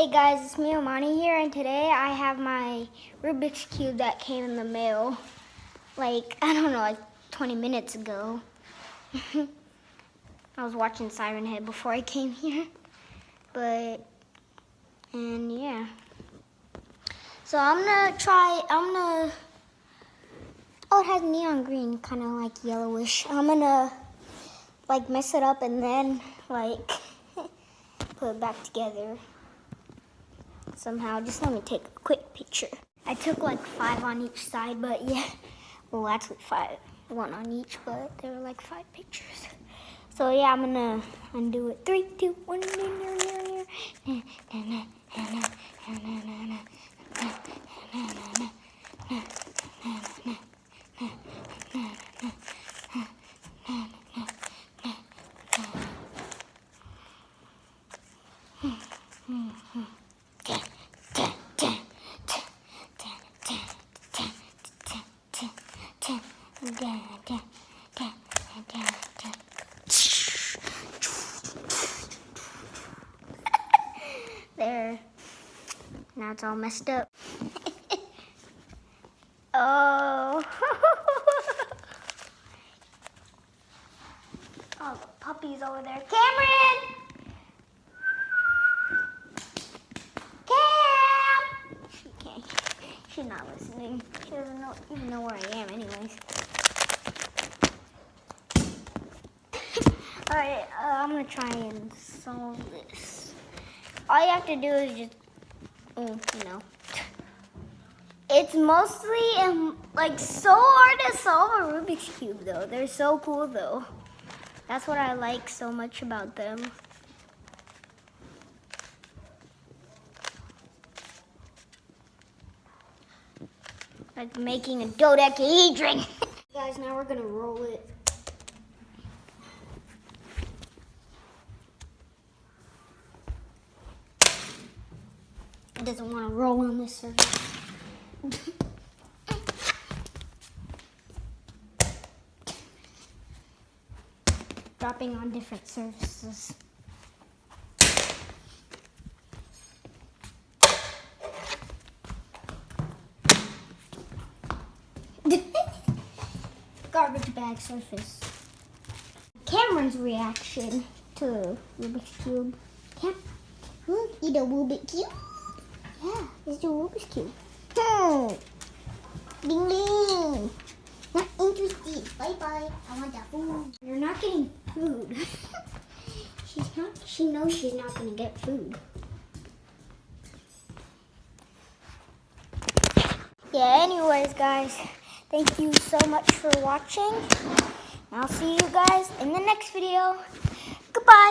Hey guys, it's me, Omani here, and today I have my Rubik's Cube that came in the mail, like 20 minutes ago. I was watching Siren Head before I came here, and yeah. So oh, it has neon green, kind of like yellowish. I'm gonna like mess it up and then like put it back together. Somehow, just let me take a quick picture. I took like 5 on each side, but yeah, well actually 5, 1 on each, but there were like 5 pictures. So yeah, I'm gonna undo it. 3, 2, 1. There. Now it's all messed up. Oh. Oh, the puppy's over there. Cameron! Cam! She's not listening. She doesn't even know where I am anyways. Alright, I'm gonna try and solve this. All you have to do is just, It's mostly like so hard to solve a Rubik's Cube though. They're so cool though. That's what I like so much about them. Like making a dodecahedron. Guys, now we're gonna roll it. It doesn't want to roll on this surface. Dropping on different surfaces. Garbage bag surface. Cameron's reaction to Rubik's Cube. Eat a Rubik's Cube? Yeah, it's a Rubik's Cube. Ding ding. Not interested. Bye bye. I want that food. You're not getting food. She knows she's not gonna get food. Yeah, anyways guys, thank you so much for watching. I'll see you guys in the next video. Goodbye.